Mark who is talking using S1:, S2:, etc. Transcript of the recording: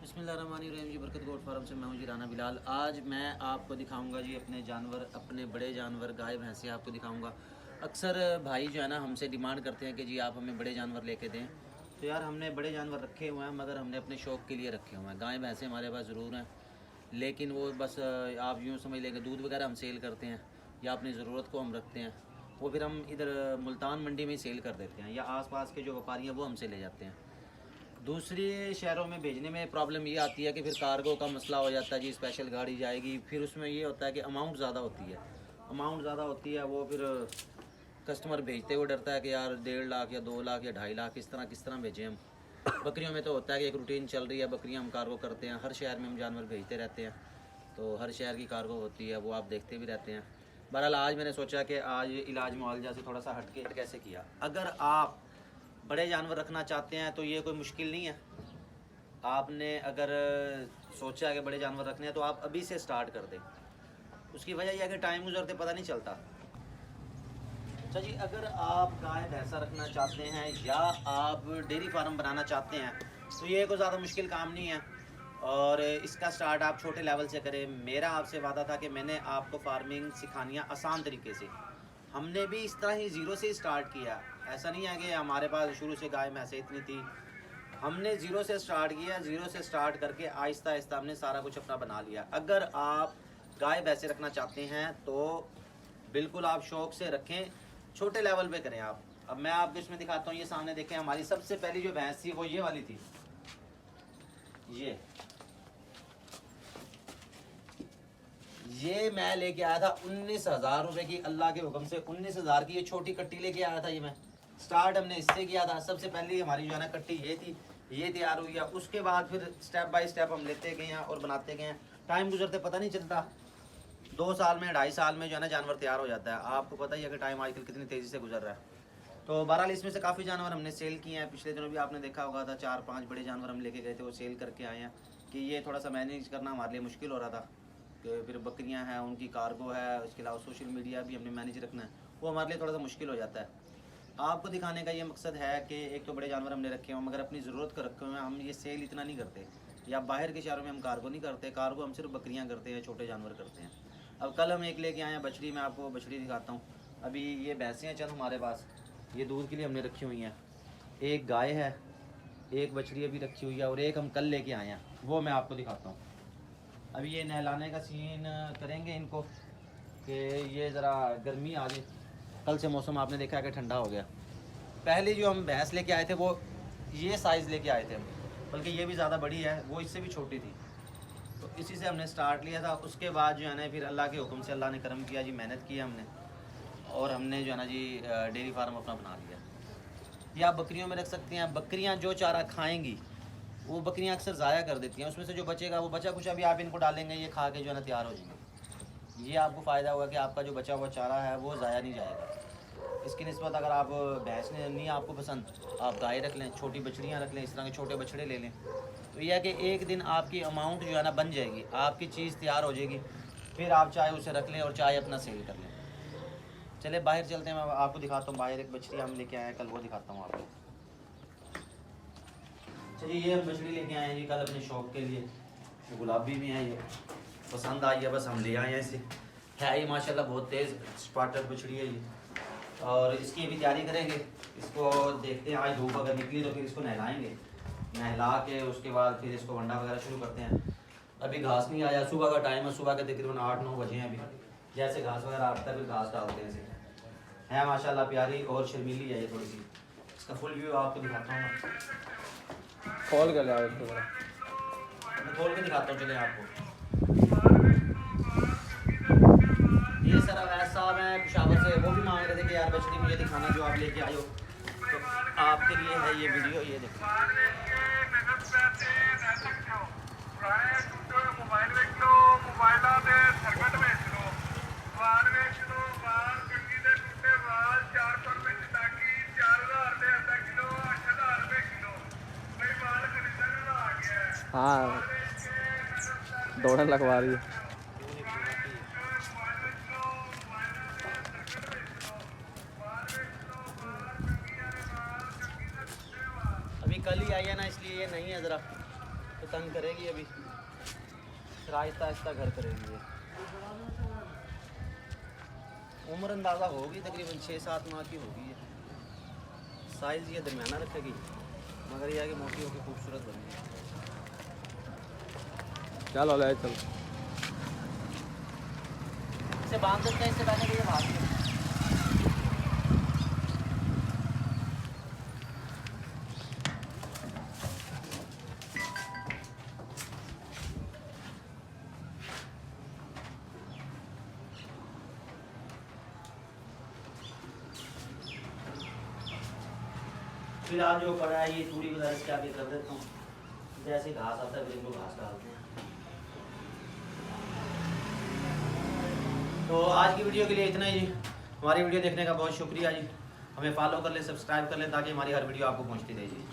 S1: बिस्मिल्लाहिर्रहमानिर्रहीम जी। बरकत goat farm से मैं हूँ जी राना बिलाल। आज मैं आपको दिखाऊंगा जी अपने जानवर, अपने बड़े जानवर गाय भैंसे आपको दिखाऊंगा। अक्सर भाई जो है ना हमसे डिमांड करते हैं कि जी आप हमें बड़े जानवर लेके दें। तो यार हमने बड़े जानवर रखे हुए हैं, मगर हमने अपने शौक़ के लिए रखे हुए हैं। गाय भैंसे हमारे पास ज़रूर हैं, लेकिन वो बस आप यूँ समझ लेंगे दूध वगैरह हम सेल करते हैं या अपनी ज़रूरत को हम रखते हैं, वो फिर हम इधर मुल्तान मंडी में सेल कर देते हैं, या आसपास के जो व्यापारी हैं वो हमसे ले जाते हैं। दूसरी शहरों में भेजने में प्रॉब्लम ये आती है कि फिर कार्गो का मसला हो जाता है जी। स्पेशल गाड़ी जाएगी, फिर उसमें ये होता है कि अमाउंट ज़्यादा होती है। वो फिर कस्टमर भेजते हुए डरता है कि यार 1.5 लाख या 2 लाख या 2.5 लाख किस तरह भेजें हम। बकरियों में तो होता है कि एक रूटीन चल रही है, बकरियां हम कार्गो करते हैं, हर शहर में हम जानवर भेजते रहते हैं, तो हर शहर की कार्गो होती है, वो आप देखते भी रहते हैं। बहरहाल आज मैंने सोचा कि आज इलाज मुआवजा से थोड़ा सा हटके कैसे किया। अगर आप बड़े जानवर रखना चाहते हैं तो ये कोई मुश्किल नहीं है। आपने अगर सोचा कि बड़े जानवर रखने हैं तो आप अभी से स्टार्ट कर दें। उसकी वजह यह है कि टाइम गुजरते पता नहीं चलता। अच्छा जी, अगर आप गाय भैंसा रखना चाहते हैं या आप डेयरी फार्म बनाना चाहते हैं तो ये कोई ज़्यादा मुश्किल काम नहीं है, और इसका स्टार्ट आप छोटे लेवल से करें। मेरा आपसे वादा था कि मैंने आपको फार्मिंग सिखानी है आसान तरीके से। हमने भी इस तरह ही ज़ीरो से स्टार्ट किया। ऐसा नहीं है कि हमारे पास शुरू से गाय भैंसे इतनी थी, हमने ज़ीरो से स्टार्ट किया। ज़ीरो से स्टार्ट करके आहिस्ता आहिस्ता हमने सारा कुछ अपना बना लिया। अगर आप गाय भैंसे रखना चाहते हैं तो बिल्कुल आप शौक़ से रखें, छोटे लेवल पे करें आप। अब मैं आपको इसमें दिखाता हूँ। ये सामने देखें, हमारी सबसे पहली जो भैंस थी वो ये वाली थी। ये मैं लेके आया था 19,000 रुपये की, अल्लाह के हुक्म से 19,000 की ये छोटी कट्टी लेके आया था। ये मैं स्टार्ट हमने इससे किया था। सबसे पहले हमारी जो है ना कट्टी ये थी, ये तैयार हुई है। उसके बाद फिर स्टेप बाय स्टेप हम लेते गए हैं और बनाते गए हैं। टाइम गुजरते पता नहीं चलता, 2 साल में 2.5 साल में जो है ना जानवर तैयार हो जाता है। आपको पता ही है कि टाइम आजकल कितनी तेज़ी से गुजर रहा है। तो बहरहाल इसमें से काफ़ी जानवर हमने सेल किए हैं। पिछले दिनों भी आपने देखा होगा था 4-5 बड़े जानवर हम लेके गए थे, वो सेल करके आए हैं। कि ये थोड़ा सा मैनेज करना हमारे लिए मुश्किल हो रहा था कि फिर बकरियां हैं, उनकी कार्गो है, उसके अलावा सोशल मीडिया भी हमने मैनेज रखना है, वो हमारे लिए थोड़ा सा मुश्किल हो जाता है। आपको दिखाने का ये मकसद है कि एक तो बड़े जानवर हमने रखे हुए, मगर अपनी ज़रूरत को रखे हुए हैं। हम ये सेल इतना नहीं करते, या बाहर के शहरों में हम कार्गो नहीं करते। कार्गो हम सिर्फ बकरियाँ करते हैं, छोटे जानवर करते हैं। अब कल हम एक लेके आए हैं बछड़ी, मैं आपको बछड़ी दिखाता हूँ। अभी ये भैंसें हैं चंद हमारे पास, ये दूध के लिए हमने रखी हुई हैं। एक गाय है, एक बछड़ी अभी रखी हुई है, और एक हम कल लेके आए हैं, वो मैं आपको दिखाता हूँ। अभी ये नहलाने का सीन करेंगे इनको कि ये ज़रा गर्मी आ जाए। कल से मौसम आपने देखा कि ठंडा हो गया। पहले जो हम भैंस लेके आए थे वो ये साइज़ लेके आए थे हम, बल्कि ये भी ज़्यादा बड़ी है, वो इससे भी छोटी थी। तो इसी से हमने स्टार्ट लिया था। उसके बाद जो है ना फिर अल्लाह के हुक्म से अल्लाह ने करम किया जी, मेहनत की हमने, और हमने जो है ना जी डेयरी फार्म अपना बना लिया। या आप बकरियों में रख सकते हैं। बकरियां जो चारा खाएंगी वो बकरियां अक्सर ज़ाया कर देती हैं, उसमें से जो बचेगा वो बचा कुछ अभी आप इनको डालेंगे, ये खा के जो है ना तैयार हो जाएंगे। ये आपको फ़ायदा होगा कि आपका जो बचा हुआ चारा है वो ज़ाया नहीं जाएगा। इसकी निस्बत अगर आप भैंस नहीं आपको पसंद, आप गाय रख लें, छोटी बछड़ियाँ रख लें, इस तरह के छोटे बछड़े ले लें। तो यह है कि एक दिन आपकी अमाउंट जो है ना बन जाएगी, आपकी चीज़ तैयार हो जाएगी, फिर आप चाहे उसे रख लें और चाहे अपना सेल कर लें। चले बाहर चलते हैं, मैं आपको दिखाता हूँ। बाहर एक बछड़ी हम लेके आए हैं कल, वो दिखाता हूँ आपको। चलिए ये बछड़ी लेके आए हैं जी कल अपने शौक़ के लिए। गुलाबी में है, ये पसंद आई है, बस हम ले आए हैं इसे। है ये माशाल्लाह बहुत तेज़ स्पार्टर बछड़ी है ये, और इसकी भी तैयारी करेंगे। इसको देखते हैं, आज धूप अगर निकली तो फिर इसको नहलाएंगे, नहला के उसके बाद फिर इसको वंडा वगैरह शुरू करते हैं। अभी घास नहीं आया, सुबह का टाइम है, सुबह के तकरीबन 8-9 बजे हैं अभी। जैसे घास वगैरह आता है फिर घास डालते हैं इसे। है माशाल्लाह प्यारी और शर्मीली है ये थोड़ी सी। इसका फुल व्यू आपको दिखाता हूँ मैं।
S2: खोल कर ले आओ इसको जरा।
S1: मैं खोल के दिखाता हूँ चले आपको। ये सर अवैस साहब हैं पेशावर से, वो भी मांग रहे थे कि यार बछड़ी मुझे दिखाना जो आप लेके आए हो, तो आपके लिए है ये वीडियो। ये देखो
S2: हाँ, दौड़न लगवा रही है।
S1: अभी कल ही आई है ना, इसलिए ये नहीं है ज़रा। तो तंग करेगी अभी, फिर आहिस्ता आहिस्ता घर करेगी ये। उम्र अंदाज़ा होगी तकरीबन 6-7 माह की होगी ये। साइज़ ये दरमियाना रखेगी, मगर यह है कि मोटी होकर खूबसूरत बनेगी।
S2: चलो ले चल।
S1: इसे बांध देते हैं, इससे पहले कि ये भाग जाए। फिलहाल जो पड़ा है ये पूरी गुजारिश के आगे कर देता हूँ, जैसे घास आता है फिर इनको घास डालते हैं। तो आज की वीडियो के लिए इतना ही। हमारी वीडियो देखने का बहुत शुक्रिया जी। हमें फॉलो कर लें, सब्सक्राइब कर लें ताकि हमारी हर वीडियो आपको पहुँचती रहे जी।